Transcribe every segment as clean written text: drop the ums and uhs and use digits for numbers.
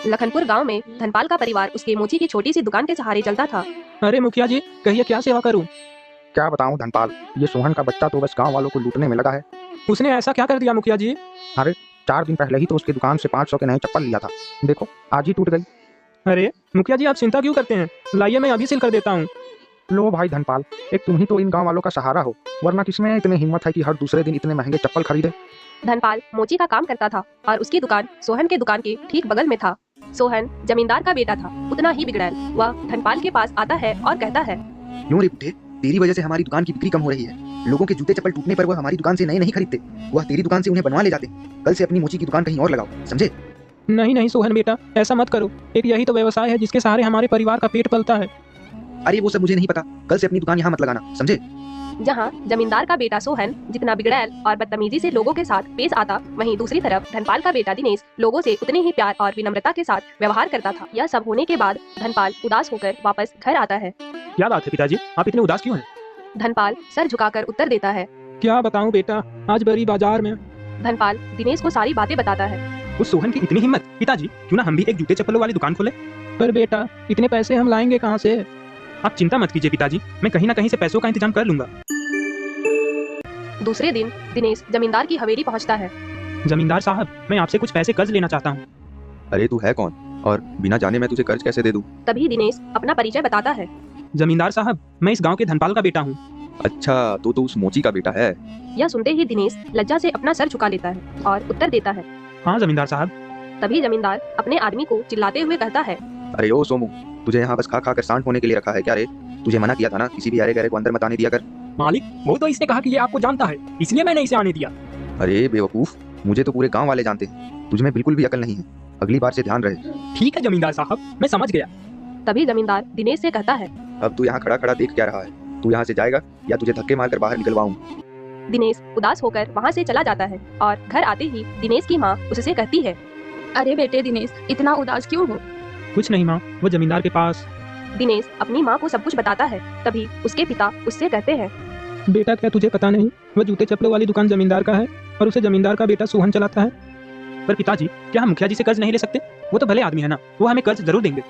लखनपुर गांव में धनपाल का परिवार उसके मोची की छोटी सी दुकान के सहारे चलता था। अरे मुखिया जी, कहिए क्या सेवा करूं? क्या बताऊं धनपाल, ये सोहन का बच्चा तो बस गांव वालों को लूटने में लगा है। उसने ऐसा क्या कर दिया मुखिया जी? अरे 4 दिन पहले ही तो उसकी दुकान से 500 के नए चप्पल लिया था, देखो आज ही टूट गई। अरे मुखिया जी, आप चिंता क्यों करते हैं? लाइए मैं अभी सिल कर देता हूँ। लो भाई धनपाल, एक तुम ही तो इन गांव वालों का सहारा हो, वरना किसमें इतनी हिम्मत है कि हर दूसरे दिन इतने महंगे चप्पल खरीदे। धनपाल मोची का काम करता था और उसकी दुकान सोहन के दुकान के ठीक बगल में था। सोहन जमींदार का बेटा था, उतना ही बिगड़ैल। वह धनपाल के पास आता है और कहता है, क्यों रे बुड्ढे, तेरी वजह से हमारी दुकान की बिक्री कम हो रही है। लोगों के जूते चप्पल टूटने पर वह हमारी दुकान से नए नहीं खरीदते, वह तेरी दुकान से उन्हें बनवा ले जाते। कल से अपनी मोची की दुकान कहीं और लगाओ, समझे? नहीं नहीं सोहन बेटा, ऐसा मत करो। एक यही तो व्यवसाय है जिसके सहारे हमारे परिवार का पेट पलता है। अरे वो सब मुझे नहीं पता, कल से अपनी दुकान यहाँ मत लगाना, समझे? जहाँ जमींदार का बेटा सोहन जितना बिगड़ैल और बदतमीजी से लोगों के साथ पेश आता, वहीं दूसरी तरफ धनपाल का बेटा दिनेश लोगों से उतने ही प्यार और विनम्रता के साथ व्यवहार करता था। यह सब होने के बाद धनपाल उदास होकर वापस घर आता है। क्या बात है पिताजी, आप इतने उदास क्यों हैं? धनपाल सर झुकाकर उत्तर देता है। क्या बताऊं बेटा, आज बड़ी बाजार में। धनपाल दिनेश को सारी बातें बताता है। उस सोहन की इतनी हिम्मत। पिताजी, क्यों ना हम भी एक जूते चप्पलों वाली दुकान खोले? पर बेटा, इतने पैसे हम लाएंगे कहाँ से? आप चिंता मत कीजिए पिताजी, मैं कहीं ना कहीं से पैसों का इंतजाम कर लूंगा। दूसरे दिन दिनेश जमींदार की हवेली पहुंचता है। जमींदार साहब, मैं आपसे कुछ पैसे कर्ज लेना चाहता हूँ। अरे तू है कौन और बिना जाने मैं तुझे कर्ज कैसे दे दूं? तभी दिनेश अपना परिचय बताता है। जमींदार साहब, मैं इस गांव के धनपाल का बेटा हूँ। अच्छा, तो उस मोची का बेटा है? यह सुनते ही दिनेश लज्जा से अपना सर झुका लेता है और उत्तर देता है, हाँ जमींदार साहब। तभी जमींदार अपने आदमी को चिल्लाते हुए कहता है, अरे ओ सोमू, तुझे यहाँ बस खा खा कर सांड होने के लिए रखा है क्या रे? तुझे मना किया था ना किसी भी अरे गहरे को अंदर मत आने दिया कर। मालिक, वो तो इसने कहा कि ये आपको जानता है, इसलिए मैंने इसे आने दिया। अरे बेवकूफ, मुझे तो पूरे गांव वाले जानते हैं, तुझमें बिल्कुल भी अकल नहीं है, अगली बार से ध्यान रहे। ठीक है जमींदार साहब, मैं समझ गया। तभी जमींदार दिनेश से कहता है, अब तू यहाँ खड़ा खड़ा देख क्या रहा है? तू यहाँ से जाएगा या तुझे धक्के मारकर बाहर निकलवाऊं? दिनेश उदास होकर वहाँ से चला जाता है और घर आते ही दिनेश की माँ उससे कहती है, अरे बेटे दिनेश, इतना उदास क्यों हो? कुछ नहीं माँ, वो जमींदार के पास। दिनेश अपनी माँ को सब कुछ बताता है। तभी उसके पिता उससे कहते हैं, बेटा क्या तुझे पता नहीं, वो जूते चप्पलों वाली दुकान जमींदार का है और उसे जमींदार का बेटा सोहन चलाता है। पर पिताजी, क्या हम मुखिया जी से कर्ज नहीं ले सकते? वो तो भले आदमी है ना, वो हमें कर्ज जरूर देंगे।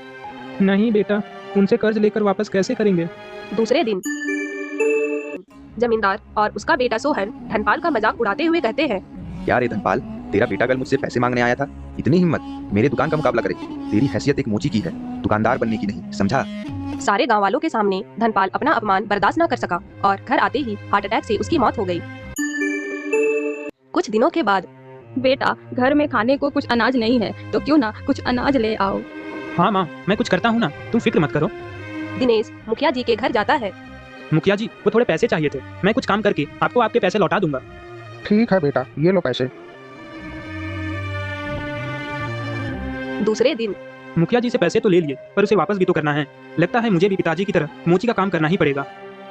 नहीं बेटा, उनसे कर्ज लेकर वापस कैसे करेंगे? दूसरे दिन जमींदार और उसका बेटा सोहन धनपाल का मजाक उड़ाते हुए कहते हैं, क्या रे धनपाल, तेरा बेटा कल मुझसे पैसे मांगने आया था, इतनी हिम्मत, मेरे दुकान का मुकाबला करे? तेरी हैसियत एक मोची की है, दुकानदार बनने की नहीं, समझा? सारे गांव वालों के सामने धनपाल अपना अपमान बर्दाश्त न कर सका और घर आते ही हार्ट अटैक से उसकी मौत हो गई। कुछ दिनों के बाद, बेटा, घर में खाने को कुछ अनाज नहीं है तो क्यों ना कुछ अनाज ले आओ। हाँ माँ, मैं कुछ करता हूँ ना, तुम फिक्र मत करो। दिनेश मुखिया जी के घर जाता है। मुखिया जी, वो थोड़े पैसे चाहिए थे, मैं कुछ काम करके आपको आपके पैसे लौटा दूंगा। ठीक है बेटा, ये लो पैसे। दूसरे दिन मुखिया जी से पैसे तो ले लिए, पर उसे वापस भी तो करना है। लगता है मुझे भी पिताजी की तरह मोची का काम करना ही पड़ेगा।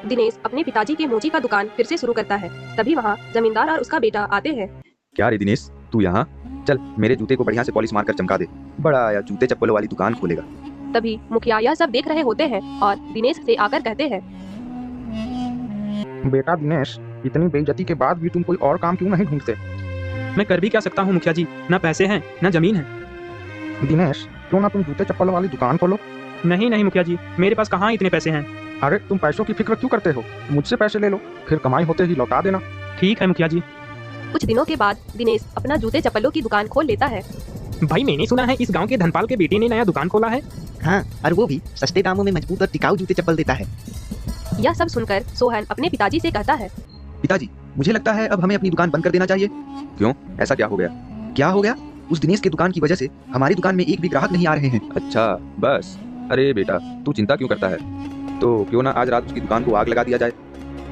दिनेश अपने पिताजी के मोची का दुकान फिर से शुरू करता है। तभी वहाँ जमींदार और उसका बेटा आते हैं। क्या रे दिनेश, तू यहाँ? चल मेरे जूते को बढ़िया से पॉलिश मारकर चमका दे, बड़ा या जूते चप्पलों वाली दुकान खोलेगा। तभी मुखिया यह सब देख रहे होते हैं और दिनेश से आकर कहते हैं, बेटा दिनेश, इतनी बेइज्जती के बाद भी तुम कोई और काम क्यों नहीं ढूंढते? मैं कर भी क्या सकता हूँ मुखिया जी, ना पैसे हैं ना जमीन है। दिनेश, क्यों ना तुम जूते चप्पल वाली दुकान खोलो? नहीं नहीं मुखिया जी, मेरे पास कहाँ इतने पैसे हैं। अरे तुम पैसों की फिक्र क्यों करते हो? मुझसे पैसे ले लो, फिर कमाई होते ही लौटा देना। ठीक है मुखिया जी। कुछ दिनों के बाद दिनेश अपना जूते चप्पलों की दुकान खोल लेता है। भाई, मैंने सुना है इस गांव के धनपाल के बेटे ने नया दुकान खोला है। हाँ, और वो भी सस्ते दामों में मजबूत और टिकाऊ जूते चप्पल देता है। यह सब सुनकर सोहन अपने पिताजी से कहता है, पिताजी, मुझे लगता है अब हमें अपनी दुकान बंद कर देना चाहिए। क्यों, ऐसा क्या हो गया? क्या हो गया? उस दिनेश के दुकान की वजह से हमारी दुकान में एक भी ग्राहक नहीं आ रहे हैं। अच्छा बस, अरे बेटा तू चिंता क्यों करता है? तो क्यों ना आज रात उसकी दुकान को आग लगा दिया जाए।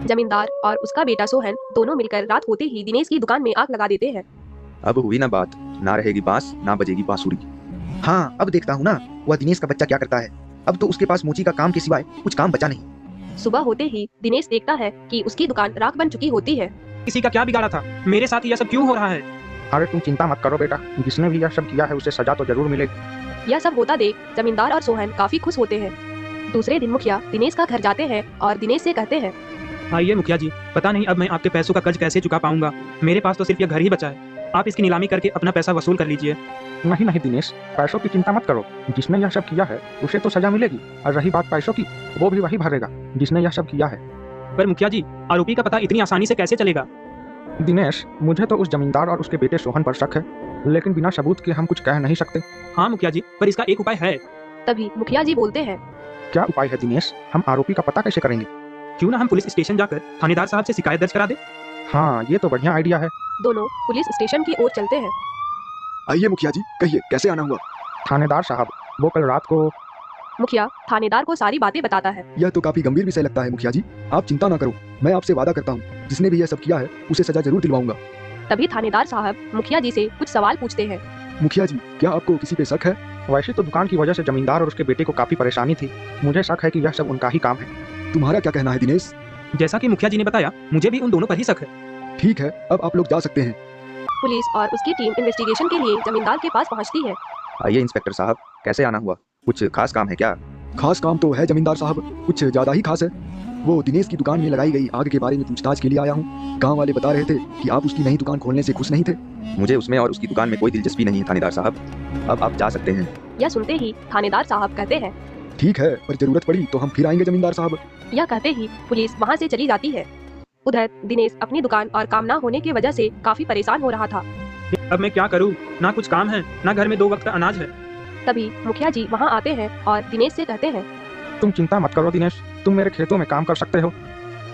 जमींदार और उसका बेटा सोहन दोनों मिलकर रात होते ही दिनेश की दुकान में आग लगा देते हैं। अब हुई ना बात, ना रहेगी बांस ना बजेगी बांसुरी। हाँ, अब देखता हूँ ना वह दिनेश का बच्चा क्या करता है। अब तो उसके पास मोची का काम के सिवाय कुछ काम बचा नहीं। सुबह होते ही दिनेश देखता है कि उसकी दुकान राख बन चुकी होती है। किसी का क्या बिगाड़ा था? मेरे साथ यह सब क्यों हो रहा है? अरे तुम चिंता मत करो बेटा, जिसने भी यह सब किया है उसे सजा तो जरूर मिलेगी। यह सब होता देख जमींदार और सोहन काफी खुश होते हैं। दूसरे दिन मुखिया दिनेश का घर जाते हैं और दिनेश से कहते हैं, आइए मुखिया जी, पता नहीं अब मैं आपके पैसों का कर्ज कैसे चुका पाऊंगा। मेरे पास तो सिर्फ यह घर ही बचा है। आप इसकी नीलामी करके अपना पैसा वसूल कर लीजिए। नहीं नहीं दिनेश, पैसों की चिंता मत करो। जिसने यह सब किया है उसे तो सजा मिलेगी, और रही बात पैसों की, वो भी वही भरेगा जिसने यह सब किया है। पर मुखिया जी, आरोपी का पता इतनी आसानी से कैसे चलेगा? दिनेश, मुझे तो उस जमींदार और उसके बेटे सोहन पर शक है, लेकिन बिना सबूत के हम कुछ कह नहीं सकते। हाँ मुखिया जी, पर इसका एक उपाय है। तभी मुखिया जी बोलते हैं, क्या उपाय है दिनेश? हम आरोपी का पता कैसे करेंगे? क्यों ना हम पुलिस स्टेशन जाकर थानेदार साहब से शिकायत दर्ज करा दे। हाँ, ये तो बढ़िया आइडिया है। दोनों पुलिस स्टेशन की ओर चलते हैं। आइए मुखिया जी, कहिए कैसे आना हुआ? थानेदार साहब, वो कल रात को मुखिया थानेदार को सारी बातें बताता है। यह तो काफी गंभीर विषय लगता है मुखिया जी, आप चिंता ना करो, मैं आपसे वादा करता हूँ जिसने भी यह सब किया है उसे सजा जरूर दिलवाऊंगा। तभी थानेदार साहब मुखिया जी से कुछ सवाल पूछते हैं। मुखिया जी, क्या आपको किसी पे शक है? वैसे तो दुकान की वजह से जमींदार और उसके बेटे को काफी परेशानी थी। मुझे शक है कि यह सब उनका ही काम है। तुम्हारा क्या कहना है दिनेश? जैसा कि मुखिया जी ने बताया, मुझे भी उन दोनों पर ही शक है। ठीक है, अब आप लोग जा सकते हैं। पुलिस और उसकी टीम इन्वेस्टिगेशन के लिए जमींदार के पास पहुंचती है। आइए इंस्पेक्टर साहब, कैसे आना हुआ? कुछ खास काम है क्या? खास काम तो है जमींदार साहब, कुछ ज्यादा ही खास है। वो दिनेश की दुकान में लगाई गई आग के बारे में पूछताछ के लिए आया हूँ। गांव वाले बता रहे थे कि आप उसकी नई दुकान खोलने से खुश नहीं थे। मुझे उसमें और उसकी दुकान में कोई दिलचस्पी नहीं है थानेदार साहब, अब आप जा सकते हैं। यह सुनते ही थानेदार साहब कहते हैं, ठीक है, पर जरूरत पड़ी तो हम फिर आएंगे जमींदार साहब। यह कहते ही पुलिस वहां से चली जाती है। उधर दिनेश अपनी दुकान और काम ना होने की वजह से काफी परेशान हो रहा था। अब मैं क्या करूँ? ना कुछ काम है, ना घर में 2 वक्त का अनाज है। तभी मुखिया जी वहां आते हैं और दिनेश से कहते हैं, तुम चिंता मत करो दिनेश, तुम मेरे खेतों में काम कर सकते हो।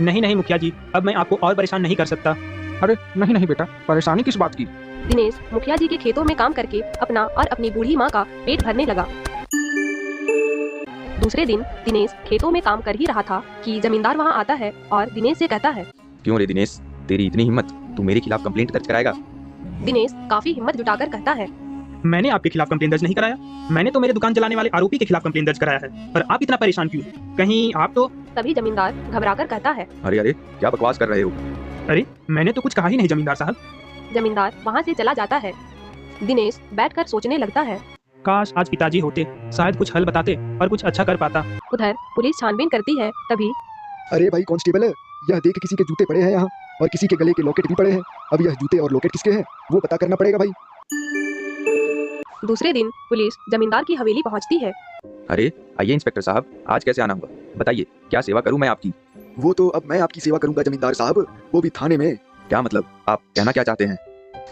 नहीं नहीं मुखिया जी, अब मैं आपको और परेशान नहीं कर सकता। अरे नहीं नहीं बेटा, परेशानी किस बात की? दिनेश मुखिया जी के खेतों में काम करके अपना और अपनी बूढ़ी माँ का पेट भरने लगा। दूसरे दिन दिनेश खेतों में काम कर ही रहा था कि जमींदार वहां आता है और दिनेश से कहता है, क्यों रे दिनेश, तेरी इतनी हिम्मत, तू मेरे खिलाफ कंप्लेंट दर्ज कराएगा? दिनेश काफी हिम्मत जुटाकर कहता है, मैंने आपके खिलाफ कंप्लेंट दर्ज नहीं कराया, मैंने तो मेरे दुकान चलाने वाले आरोपी के खिलाफ कंप्लेंट दर्ज कराया है। पर आप इतना परेशान क्यों? कहीं आप तो... तभी जमींदार घबराकर कहता है, अरे अरे, क्या बकवास कर रहे हो? अरे मैंने तो कुछ कहा ही नहीं जमींदार साहब। जमींदार वहां से चला जाता है। दिनेश बैठकर सोचने लगता है, काश आज पिताजी होते, शायद कुछ हल बताते और कुछ अच्छा कर पाता। उधर पुलिस छानबीन करती है। तभी अरे भाई कांस्टेबल, यह देख किसी के जूते पड़े हैं यहाँ, और किसी के गले के लॉकेट भी पड़े हैं। अब यह जूते और लॉकेट किसके हैं वो पता करना पड़ेगा भाई। दूसरे दिन पुलिस जमींदार की हवेली पहुंचती है। अरे आइए इंस्पेक्टर साहब, आज कैसे आना हुआ? बताइए, क्या सेवा करूं मैं आपकी? वो तो अब मैं आपकी सेवा करूंगा जमींदार साहब, वो भी थाने में। क्या मतलब, आप कहना क्या चाहते हैं?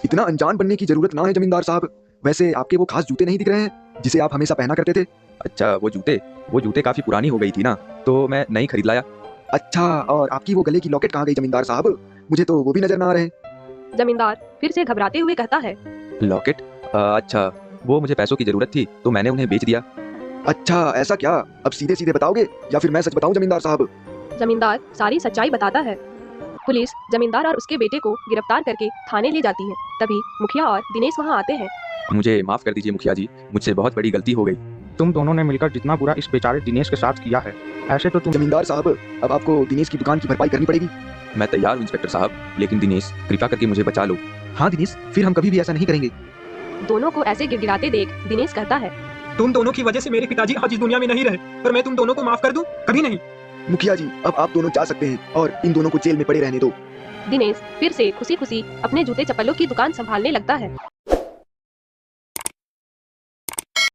इतना अनजान बनने की जरूरत ना है जमींदार साहब। वैसे आपके वो खास जूते नहीं दिख रहे हैं जिसे आप हमेशा पहना करते थे? अच्छा, वो जूते काफी पुरानी हो गई थी ना, तो मैं नई खरीद लाया। अच्छा, और आपकी वो गले की लॉकेट कहाँ गई जमींदार साहब? मुझे तो वो भी नजर ना आ रहे। जमींदार फिर से घबराते हुए कहता है, लॉकेट? अच्छा, वो मुझे पैसों की जरूरत थी तो मैंने उन्हें बेच दिया। अच्छा ऐसा क्या? अब सीधे सीधे बताओगे या फिर मैं सच बताऊं जमींदार साहब? जमींदार सारी सच्चाई बताता है। पुलिस जमींदार और उसके बेटे को गिरफ्तार करके थाने ले जाती है। तभी मुखिया और दिनेश वहां आते हैं। मुझे माफ कर दीजिए मुखिया जी, मुझसे बहुत बड़ी गलती हो गई। तुम दोनों ने मिलकर जितना बुरा इस बेचारे दिनेश के साथ किया है, ऐसे तो तुम... जमींदार साहब, अब आपको दिनेश की दुकान की भरपाई करनी पड़ेगी। मैं तैयार हूँ इंस्पेक्टर साहब, लेकिन दिनेश कृपया करके मुझे बचा लो। हाँ दिनेश, फिर हम कभी भी ऐसा नहीं करेंगे। दोनों को ऐसे गिड़गिड़ाते देख दिनेश कहता है, तुम दोनों की वजह से मेरे पिताजी आज इस दुनिया में नहीं रहे, पर मैं तुम दोनों को माफ कर दूं? कभी नहीं। मुखिया जी, अब आप दोनों जा सकते हैं और इन दोनों को जेल में पड़े रहने दो। दिनेश फिर से खुशी खुशी अपने जूते चप्पलों की दुकान संभालने लगता है।